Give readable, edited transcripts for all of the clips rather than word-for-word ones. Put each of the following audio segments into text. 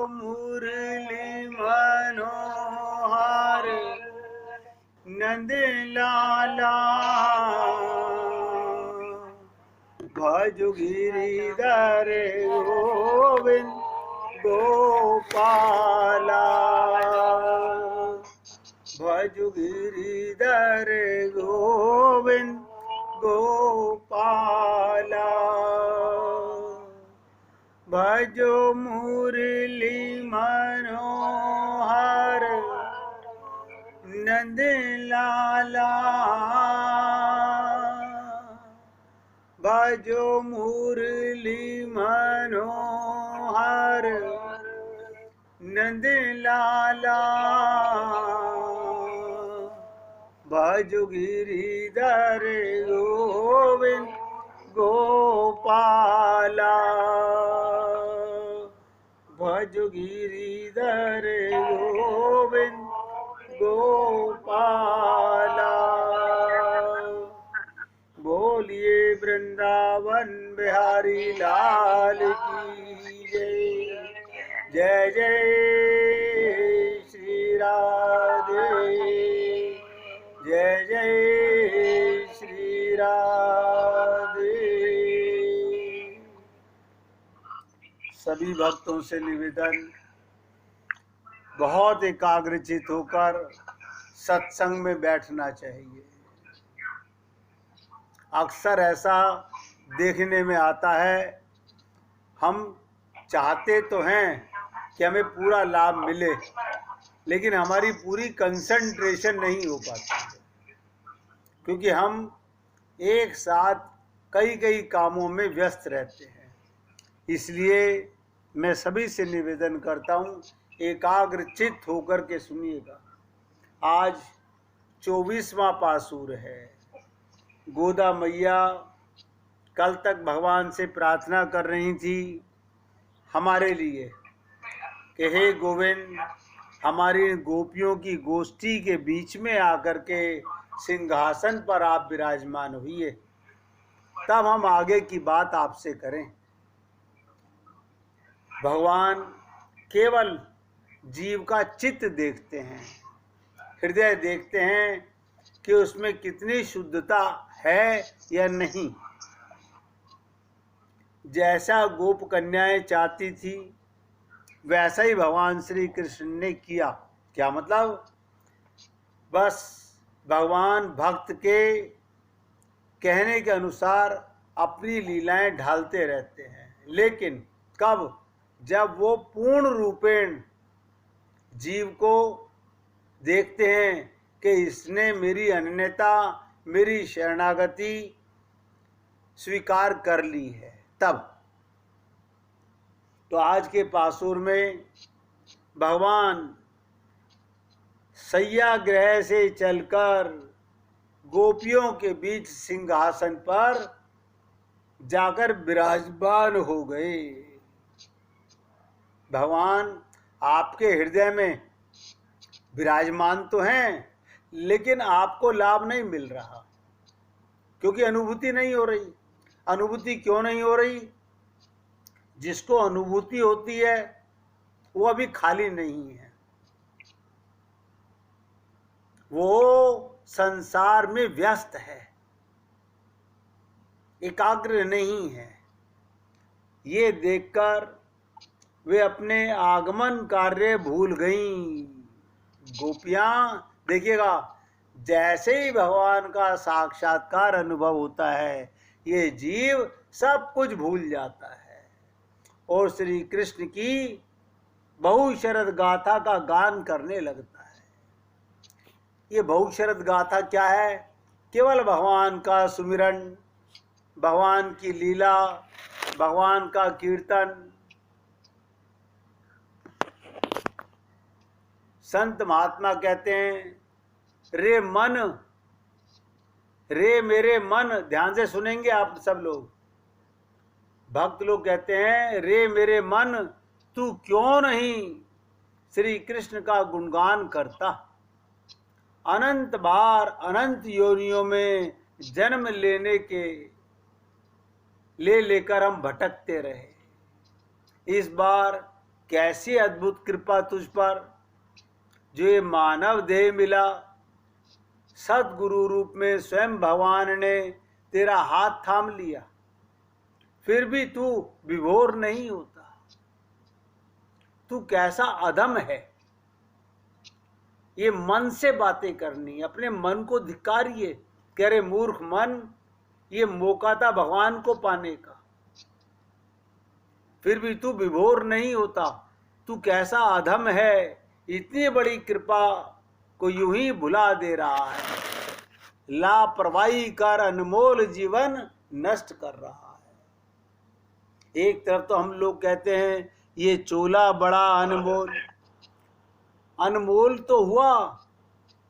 मुरली मनोहर नंद लाला भजु गिरिधर गोविंद गोपाला भजु गिरिधर गोविंद गोपाला भजो मुरली मनोहर नंद लाला भजो मुरली मनोहर नंद लाला भजो गिरिधर गोविंद गोपाला भजो गिरिधर गोविंद गोपाला। बोलिए वृंदावन बिहारी लाल की जय। जय जय श्री राधे जय जय श्री राधे। सभी भक्तों से निवेदन, बहुत एकाग्रचित होकर सत्संग में बैठना चाहिए। अक्सर ऐसा देखने में आता है, हम चाहते तो हैं कि हमें पूरा लाभ मिले, लेकिन हमारी पूरी कंसंट्रेशन नहीं हो पाती, क्योंकि हम एक साथ कई कई कामों में व्यस्त रहते हैं। इसलिए मैं सभी से निवेदन करता हूँ, एकाग्रचित होकर के सुनिएगा। आज 24वां पासूर है। गोदा मैया कल तक भगवान से प्रार्थना कर रही थी हमारे लिए कि हे गोविंद, हमारी गोपियों की गोष्ठी के बीच में आकर के सिंहासन पर आप विराजमान हुए, तब हम आगे की बात आपसे करें। भगवान केवल जीव का चित्त देखते हैं, हृदय देखते हैं कि उसमें कितनी शुद्धता है या नहीं। जैसा गोप कन्याएं चाहती थी वैसा ही भगवान श्री कृष्ण ने किया। क्या मतलब? बस भगवान भक्त के कहने के अनुसार अपनी लीलाएं ढालते रहते हैं, लेकिन कब? जब वो पूर्ण रूपेण जीव को देखते हैं कि इसने मेरी अनन्यता, मेरी शरणागति स्वीकार कर ली है, तब। तो आज के पासूर में भगवान शय्यागृह से चलकर गोपियों के बीच सिंहासन पर जाकर विराजमान हो गए। भगवान आपके हृदय में विराजमान तो हैं, लेकिन आपको लाभ नहीं मिल रहा, क्योंकि अनुभूति नहीं हो रही। अनुभूति क्यों नहीं हो रही? जिसको अनुभूति होती है वो अभी खाली नहीं है, वो संसार में व्यस्त है, एकाग्र नहीं है। ये देखकर वे अपने आगमन कार्य भूल गईं। गोपियां, देखिएगा, जैसे ही भगवान का साक्षात्कार अनुभव होता है, ये जीव सब कुछ भूल जाता है और श्री कृष्ण की बहुशरद गाथा का गान करने लगता है। ये बहुशरद गाथा क्या है? केवल भगवान का सुमिरन, भगवान की लीला, भगवान का कीर्तन। संत महात्मा कहते हैं, रे मन, रे मेरे मन, ध्यान से सुनेंगे आप सब लोग। भक्त लोग कहते हैं, रे मेरे मन, तू क्यों नहीं श्री कृष्ण का गुणगान करता? अनंत बार अनंत योनियों में जन्म लेने के लेकर हम भटकते रहे। इस बार कैसी अद्भुत कृपा तुझ पर, जो ये मानव देह मिला। सदगुरु रूप में स्वयं भगवान ने तेरा हाथ थाम लिया, फिर भी तू विभोर नहीं होता। तू कैसा अधम है। ये मन से बातें करनी, अपने मन को धिक्कारिए। कह रहे मूर्ख मन, ये मौका था भगवान को पाने का, फिर भी तू विभोर नहीं होता। तू कैसा अधम है, इतनी बड़ी कृपा को यूं ही भुला दे रहा है। लापरवाही कर अनमोल जीवन नष्ट कर रहा है। एक तरफ तो हम लोग कहते हैं ये चोला बड़ा अनमोल, अनमोल तो हुआ,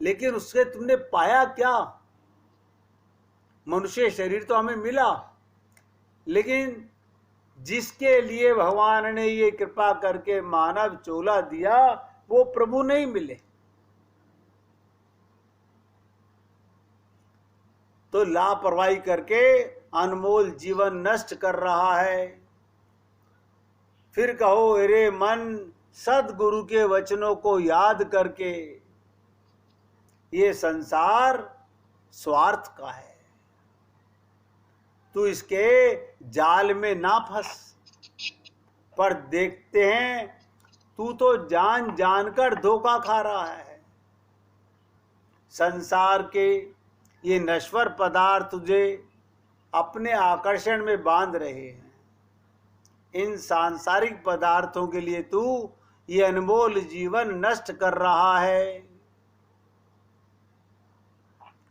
लेकिन उससे तुमने पाया क्या? मनुष्य शरीर तो हमें मिला, लेकिन जिसके लिए भगवान ने ये कृपा करके मानव चोला दिया, वो प्रभु नहीं मिले। तो लापरवाही करके अनमोल जीवन नष्ट कर रहा है। फिर कहो अरे मन, सदगुरु के वचनों को याद करके, ये संसार स्वार्थ का है, तू इसके जाल में ना फंस। पर देखते हैं तू तो जान जानकर धोखा खा रहा है। संसार के ये नश्वर पदार्थ तुझे अपने आकर्षण में बांध रहे हैं। इन सांसारिक पदार्थों के लिए तू ये अनमोल जीवन नष्ट कर रहा है।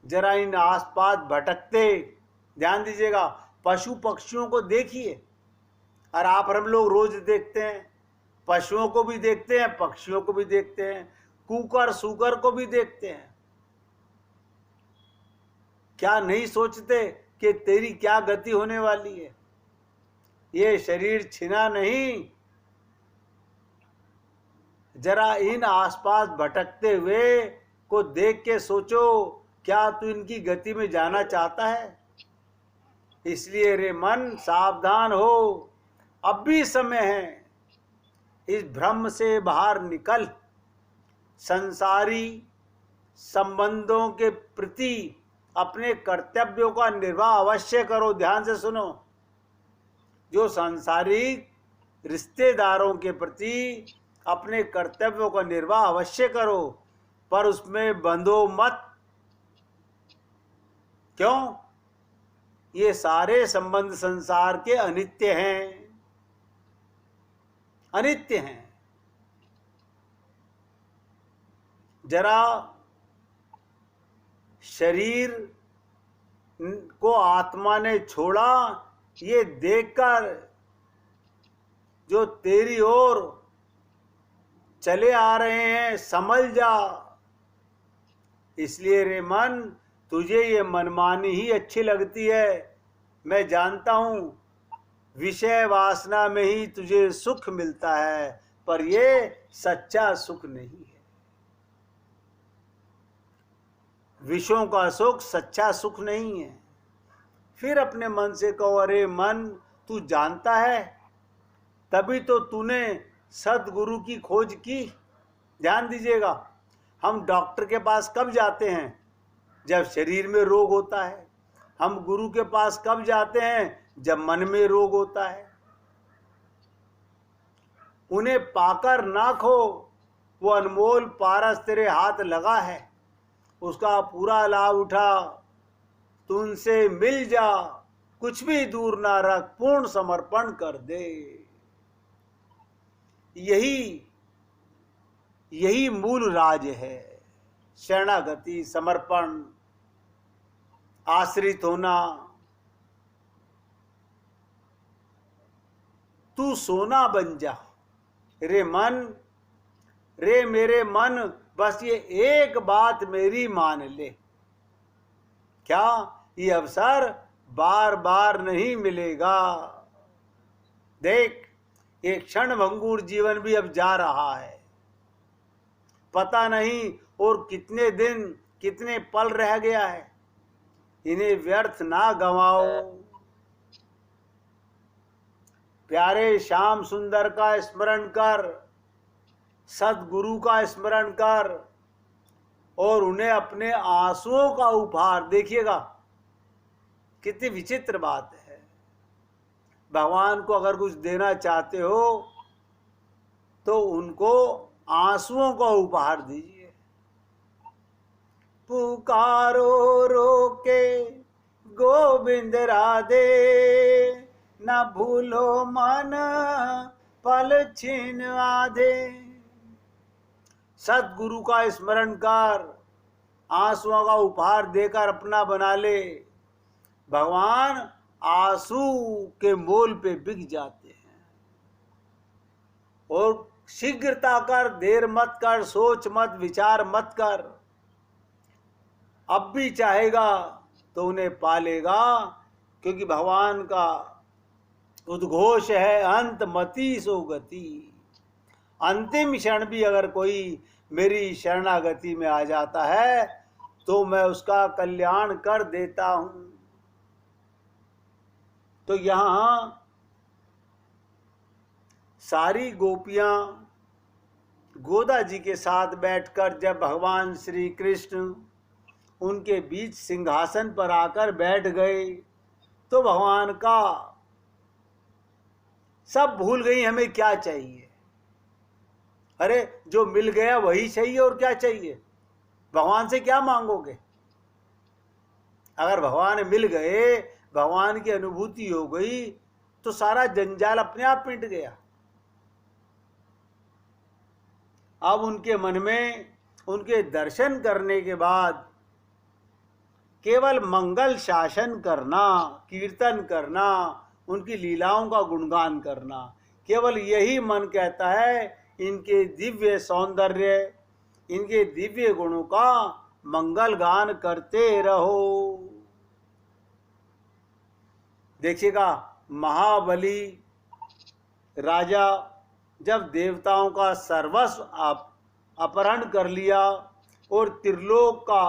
जरा इन आसपास भटकते ध्यान दीजिएगा, पशु पक्षियों को देखिए। और आप हम लोग रोज देखते हैं, पशुओं को भी देखते हैं, पक्षियों को भी देखते हैं, कुकर सूकर को भी देखते हैं। क्या नहीं सोचते कि तेरी क्या गति होने वाली है? ये शरीर छिना नहीं। जरा इन आसपास भटकते हुए को देख के सोचो, क्या तू इनकी गति में जाना चाहता है? इसलिए रे मन सावधान हो, अब भी समय है। इस भ्रम से बाहर निकल। संसारी संबंधों के प्रति अपने कर्तव्यों का निर्वाह अवश्य करो। ध्यान से सुनो, जो सांसारिक रिश्तेदारों के प्रति अपने कर्तव्यों का निर्वाह अवश्य करो, पर उसमें बंधो मत। क्यों? ये सारे संबंध संसार के अनित्य हैं, अनित्य हैं। जरा शरीर को आत्मा ने छोड़ा, ये देखकर जो तेरी ओर चले आ रहे हैं समझ जा। इसलिए रे मन, तुझे ये मनमानी ही अच्छी लगती है। मैं जानता हूं विषय वासना में ही तुझे सुख मिलता है, पर ये सच्चा सुख नहीं है। विषयों का सुख सच्चा सुख नहीं है। फिर अपने मन से कहो अरे मन, तू जानता है, तभी तो तूने सदगुरु की खोज की। ध्यान दीजिएगा, हम डॉक्टर के पास कब जाते हैं? जब शरीर में रोग होता है। हम गुरु के पास कब जाते हैं? जब मन में रोग होता है। उन्हें पाकर ना खो, वो अनमोल पारस तेरे हाथ लगा है, उसका पूरा लाभ उठा। तू उनसे मिल जा, कुछ भी दूर ना रख, पूर्ण समर्पण कर दे। यही मूल राज है। शरणागति, समर्पण, आश्रित होना। तू सोना बन जा रे मन, रे मेरे मन, बस ये एक बात मेरी मान ले। क्या? ये अवसर बार बार नहीं मिलेगा। देख, एक क्षण भंगुर जीवन भी अब जा रहा है, पता नहीं और कितने दिन कितने पल रह गया है। इन्हें व्यर्थ ना गंवाओ। प्यारे श्याम सुंदर का स्मरण कर, सदगुरु का स्मरण कर और उन्हें अपने आंसुओं का उपहार, देखिएगा कितनी विचित्र बात है। भगवान को अगर कुछ देना चाहते हो तो उनको आंसुओं का उपहार दीजिए। पुकारो रोके गोविंद राधे, न भूलो मन पल छीन आधे। सदगुरु का स्मरण कर, आंसुओं का उपहार देकर अपना बना ले। भगवान आंसू के मोल पे बिक जाते हैं। और शीघ्रता कर, देर मत कर, सोच मत, विचार मत कर। अब भी चाहेगा तो उन्हें पालेगा, क्योंकि भगवान का उद्घोष है अंत मति सो गति। अंतिम क्षण भी अगर कोई मेरी शरणागति में आ जाता है तो मैं उसका कल्याण कर देता हूं। तो यहां सारी गोपियां गोदा जी के साथ बैठकर जब भगवान श्री कृष्ण उनके बीच सिंहासन पर आकर बैठ गए तो भगवान का सब भूल गई हमें क्या चाहिए। अरे जो मिल गया वही चाहिए, और क्या चाहिए। भगवान से क्या मांगोगे। अगर भगवान मिल गए, भगवान की अनुभूति हो गई तो सारा जंजाल अपने आप मिट गया। अब उनके मन में उनके दर्शन करने के बाद केवल मंगल शासन करना, कीर्तन करना, उनकी लीलाओं का गुणगान करना, केवल यही मन कहता है। इनके दिव्य सौंदर्य, इनके दिव्य गुणों का मंगल गान करते रहो। देखिएगा महाबली राजा जब देवताओं का सर्वस्व अपहरण कर लिया और त्रिलोक का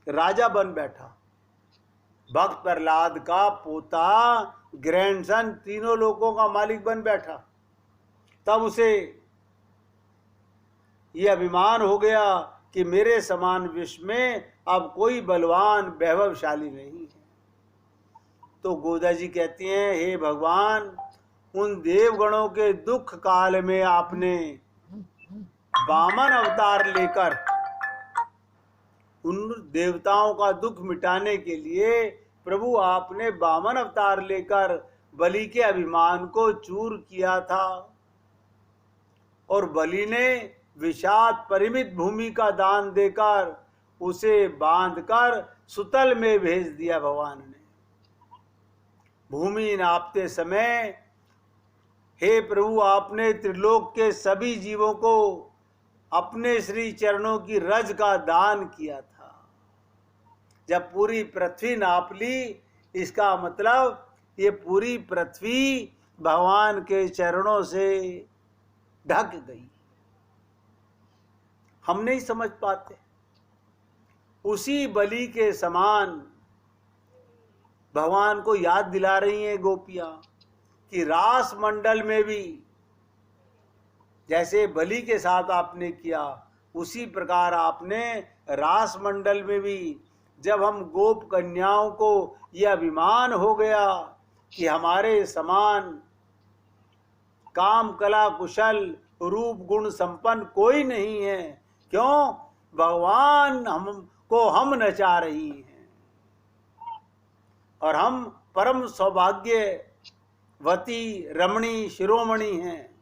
राजा बन बैठा, भक्त प्रहलाद का पोता, ग्रैंडसन, तीनों लोगों का मालिक बन बैठा, तब उसे यह अभिमान हो गया कि मेरे समान विश्व में अब कोई बलवान वैभवशाली नहीं है। तो गोदा जी कहती हैं, हे भगवान, उन देवगणों के दुख काल में आपने वामन अवतार लेकर उन देवताओं का दुख मिटाने के लिए प्रभु आपने वामन अवतार लेकर बलि के अभिमान को चूर किया था। और बलि ने विषाद परिमित भूमि का दान देकर उसे बांधकर सुतल में भेज दिया। भगवान ने भूमि नापते समय, हे प्रभु, आपने त्रिलोक के सभी जीवों को अपने श्री चरणों की रज का दान किया था। जब पूरी पृथ्वी नाप ली, इसका मतलब ये पूरी पृथ्वी भगवान के चरणों से ढक गई। हम नहीं समझ पाते। उसी बलि के समान भगवान को याद दिला रही हैं गोपियां कि रास मंडल में भी जैसे बलि के साथ आपने किया, उसी प्रकार आपने रास मंडल में भी, जब हम गोप कन्याओं को यह अभिमान हो गया कि हमारे समान काम कला कुशल रूप गुण संपन्न कोई नहीं है, क्यों, भगवान हमको हम नचा रही हैं और हम परम सौभाग्यवती रमणी शिरोमणि हैं।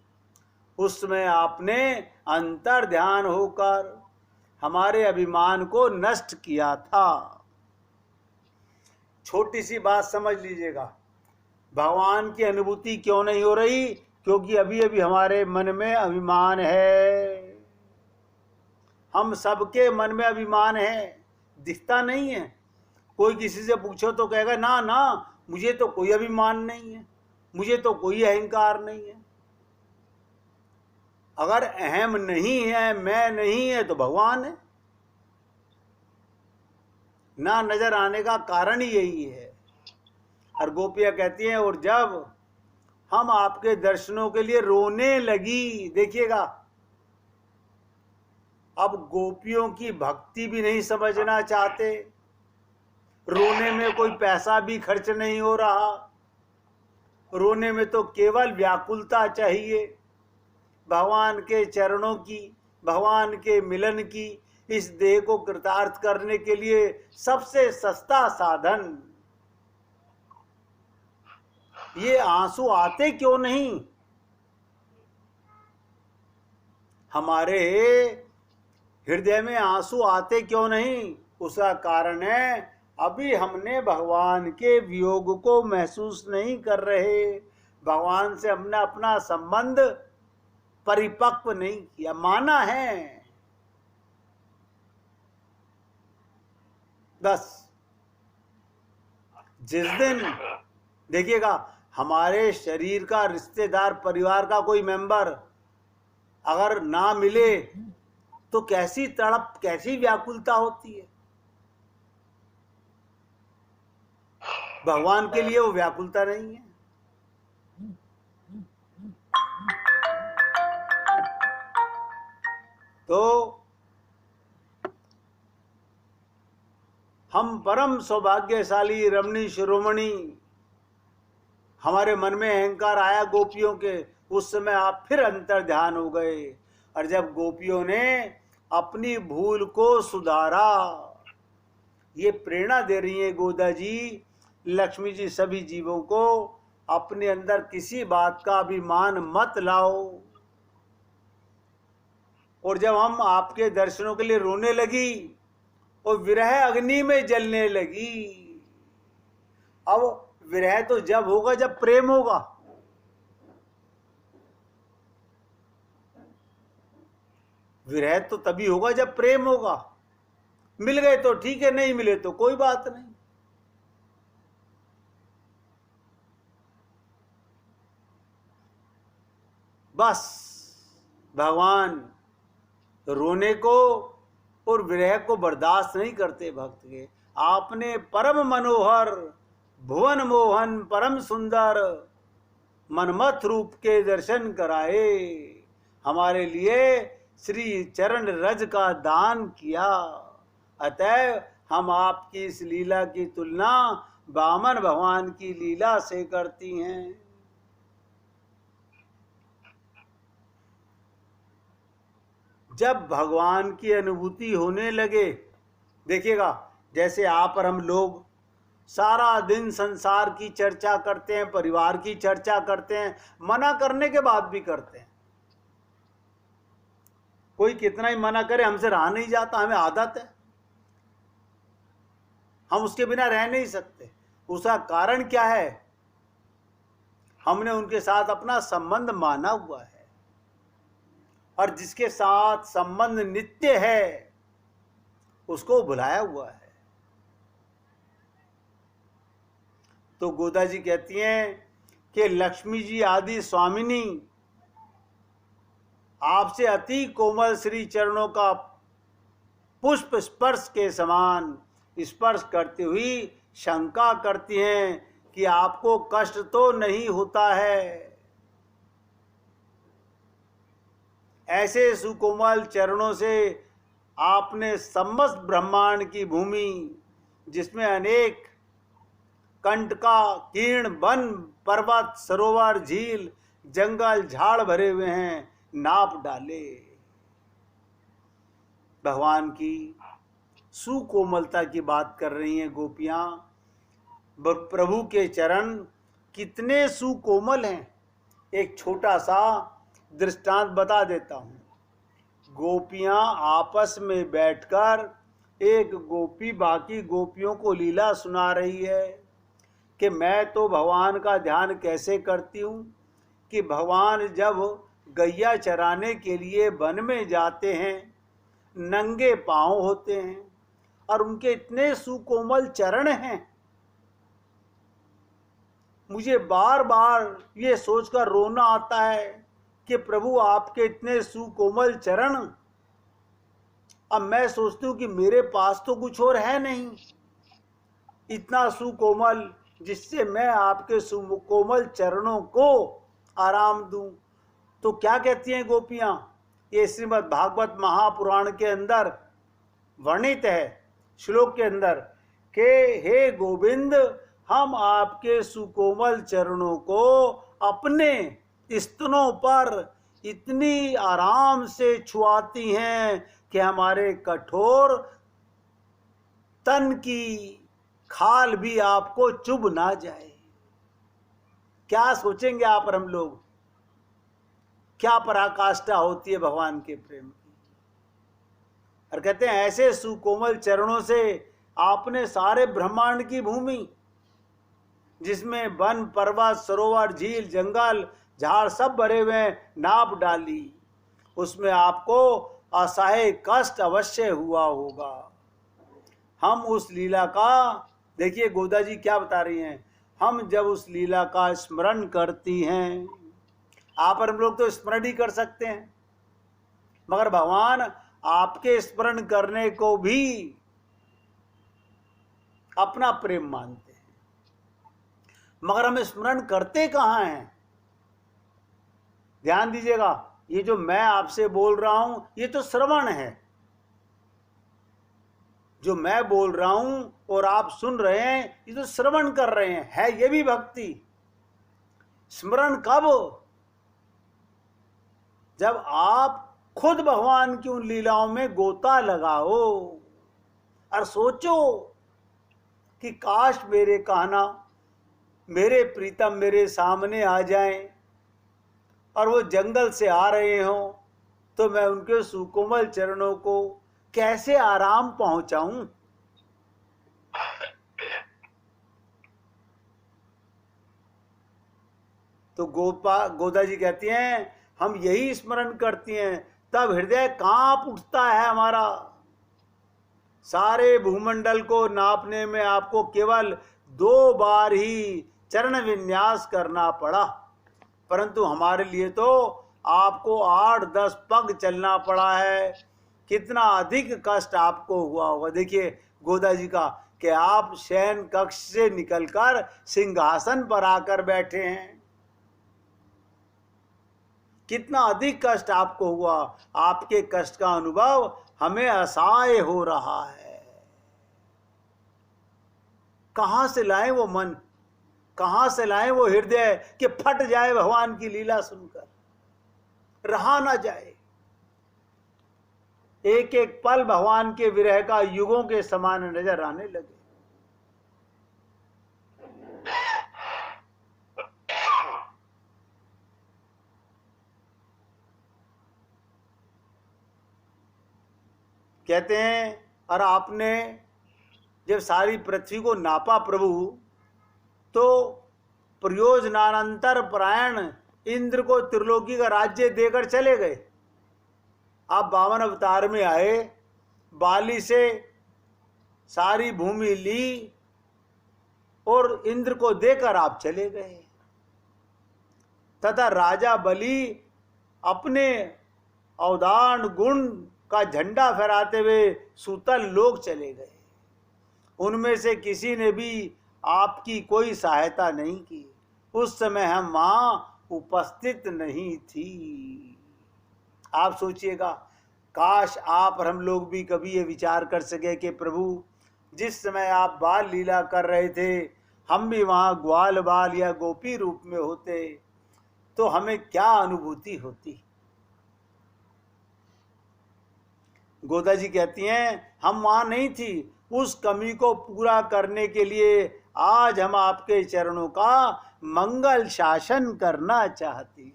उसमें आपने अंतर ध्यान होकर हमारे अभिमान को नष्ट किया था। छोटी सी बात समझ लीजिएगा, भगवान की अनुभूति क्यों नहीं हो रही, क्योंकि अभी अभी हमारे मन में अभिमान है। हम सबके मन में अभिमान है, दिखता नहीं है। कोई किसी से पूछो तो कहेगा ना ना, मुझे तो कोई अभिमान नहीं है, मुझे तो कोई अहंकार नहीं है। अगर अहम नहीं है, मैं नहीं है, तो भगवान है। ना नजर आने का कारण ही यही है। और गोपियां कहती हैं, और जब हम आपके दर्शनों के लिए रोने लगी। देखिएगा, अब गोपियों की भक्ति भी नहीं समझना चाहते, रोने में कोई पैसा भी खर्च नहीं हो रहा, रोने में तो केवल व्याकुलता चाहिए भगवान के चरणों की, भगवान के मिलन की। इस देह को कृतार्थ करने के लिए सबसे सस्ता साधन। ये आंसू आते क्यों नहीं? हमारे हृदय में आंसू आते क्यों नहीं? उसका कारण है अभी हमने भगवान के वियोग को महसूस नहीं कर रहे, भगवान से हमने अपना संबंध परिपक्व नहीं किया, माना है बस। जिस दिन देखिएगा हमारे शरीर का रिश्तेदार, परिवार का कोई मेंबर अगर ना मिले तो कैसी तड़प, कैसी व्याकुलता होती है। भगवान के लिए वो व्याकुलता नहीं है। तो हम परम सौभाग्यशाली रमणी शिरोमणि, हमारे मन में अहंकार आया गोपियों के, उस समय आप फिर अंतर ध्यान हो गए। और जब गोपियों ने अपनी भूल को सुधारा, ये प्रेरणा दे रही है गोदा जी, लक्ष्मी जी सभी जीवों को अपने अंदर किसी बात का अभिमान मत लाओ। और जब हम आपके दर्शनों के लिए रोने लगी और विरह अग्नि में जलने लगी। अब विरह तो जब होगा जब प्रेम होगा, विरह तो तभी होगा जब प्रेम होगा। मिल गए तो ठीक है, नहीं मिले तो कोई बात नहीं। बस भगवान रोने को और विरह को बर्दाश्त नहीं करते भक्त के। आपने परम मनोहर, भुवन मोहन, परम सुंदर मनमथ रूप के दर्शन कराए, हमारे लिए श्री चरण रज का दान किया। अतः हम आपकी इस लीला की तुलना वामन भगवान की लीला से करती हैं। जब भगवान की अनुभूति होने लगे, देखिएगा जैसे आप और हम लोग सारा दिन संसार की चर्चा करते हैं, परिवार की चर्चा करते हैं, मना करने के बाद भी करते हैं। कोई कितना ही मना करे हमसे रहा नहीं जाता, हमें आदत है, हम उसके बिना रह नहीं सकते। उसका कारण क्या है? हमने उनके साथ अपना संबंध माना हुआ है, और जिसके साथ संबंध नित्य है उसको भुलाया हुआ है। तो गोदा जी कहती हैं कि लक्ष्मी जी आदि स्वामिनी आपसे अति कोमल श्री चरणों का पुष्प स्पर्श के समान स्पर्श करती हुई शंका करती हैं कि आपको कष्ट तो नहीं होता है। ऐसे सुकोमल चरणों से आपने समस्त ब्रह्मांड की भूमि, जिसमें अनेक कंटका, कीर्ण, वन, पर्वत, सरोवर, झील, जंगल, झाड़ भरे हुए हैं, नाप डाले। भगवान की सुकोमलता की बात कर रही हैं गोपियां। प्रभु के चरण कितने सुकोमल हैं। एक छोटा सा दृष्टांत बता देता हूं। गोपियां आपस में बैठकर एक गोपी बाकी गोपियों को लीला सुना रही है कि मैं तो भगवान का ध्यान कैसे करती हूं कि भगवान जब गैया चराने के लिए वन में जाते हैं, नंगे पांव होते हैं और उनके इतने सुकोमल चरण हैं। मुझे बार बार ये सोचकर रोना आता है कि प्रभु आपके इतने सुकोमल चरण। अब मैं सोचती हूँ कि मेरे पास तो कुछ और है नहीं, इतना सुकोमल जिससे मैं आपके सुकोमल चरणों को आराम दूं। तो क्या कहती हैं गोपियां, ये श्रीमद् भागवत महापुराण के अंदर वर्णित है श्लोक के अंदर कि हे गोविंद, हम आपके सुकोमल चरणों को अपने स्तनों पर इतनी आराम से छुआती हैं कि हमारे कठोर तन की खाल भी आपको चुभ ना जाए। क्या सोचेंगे आप और हम लोग, क्या पराकाष्ठा होती है भगवान के प्रेम की। और कहते हैं ऐसे सुकोमल चरणों से आपने सारे ब्रह्मांड की भूमि, जिसमें वन पर्वत सरोवर झील जंगल झाड़ सब भरे हुए नाप डाली, उसमें आपको असह्य कष्ट अवश्य हुआ होगा। हम उस लीला का, देखिए गोदा जी क्या बता रही हैं, हम जब उस लीला का स्मरण करती हैं, आप और हम लोग तो स्मरण ही कर सकते हैं, मगर भगवान आपके स्मरण करने को भी अपना प्रेम मानते हैं। मगर हम स्मरण करते कहाँ हैं? ध्यान दीजिएगा, ये जो मैं आपसे बोल रहा हूं ये तो श्रवण है, जो मैं बोल रहा हूं और आप सुन रहे हैं ये तो श्रवण कर रहे हैं, है ये भी भक्ति। स्मरण कब? जब आप खुद भगवान की उन लीलाओं में गोता लगाओ और सोचो कि काश मेरे कान्हा, मेरे प्रीतम मेरे सामने आ जाएं और वो जंगल से आ रहे हों, तो मैं उनके सुकोमल चरणों को कैसे आराम पहुंचाऊं। तो गोदा जी कहती हैं हम यही स्मरण करती हैं, तब हृदय कांप उठता है हमारा। सारे भूमंडल को नापने में आपको केवल 2 बार ही चरण विन्यास करना पड़ा, परंतु हमारे लिए तो आपको 8-10 पग चलना पड़ा है। कितना अधिक कष्ट आपको हुआ होगा। देखिए गोदा जी का कि आप शयन कक्ष से निकलकर सिंहासन पर आकर बैठे हैं, कितना अधिक कष्ट आपको हुआ। आपके कष्ट का अनुभव हमें असहाय हो रहा है। कहां से लाएं वो मन, कहां से लाएं वो हृदय कि फट जाए भगवान की लीला सुनकर, रहा ना जाए। एक एक पल भगवान के विरह का युगों के समान नजर आने लगे। कहते हैं और आपने जब सारी पृथ्वी को नापा प्रभु, तो प्रयोजनानंतर परायण इंद्र को त्रिलोकी का राज्य देकर चले गए। आप 52 अवतार में आए, बाली से सारी भूमि ली और इंद्र को देकर आप चले गए, तथा राजा बलि अपने अवदान गुण का झंडा फहराते हुए सूतल लोक चले गए। उनमें से किसी ने भी आपकी कोई सहायता नहीं की। उस समय हम वहां उपस्थित नहीं थी। आप सोचिएगा, काश आप और हम लोग भी कभी ये विचार कर सके कि प्रभु जिस समय आप बाल लीला कर रहे थे, हम भी वहां ग्वाल बाल या गोपी रूप में होते तो हमें क्या अनुभूति होती। गोदा जी कहती हैं हम वहां नहीं थी। उस कमी को पूरा करने के लिए आज हम आपके चरणों का मंगल शासन करना चाहती हैं।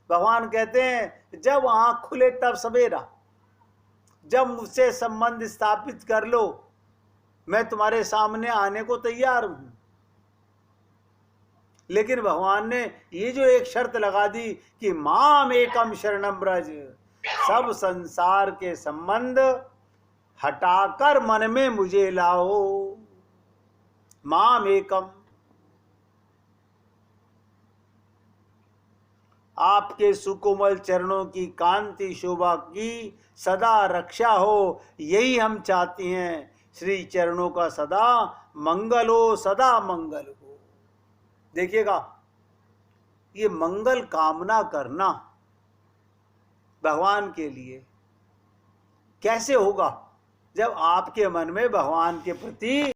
भगवान कहते हैं जब आंख खुले तब सवेरा, जब मुझसे संबंध स्थापित कर लो, मैं तुम्हारे सामने आने को तैयार हूं। लेकिन भगवान ने ये जो एक शर्त लगा दी कि माम एकम शरणम ब्रज, सब संसार के संबंध हटाकर मन में मुझे लाओ। माम एकम, आपके सुकोमल चरणों की कांति शोभा की सदा रक्षा हो, यही हम चाहती हैं। श्री चरणों का सदा मंगल हो, सदा मंगल हो। देखिएगा, ये मंगल कामना करना भगवान के लिए कैसे होगा? जब आपके मन में भगवान के प्रति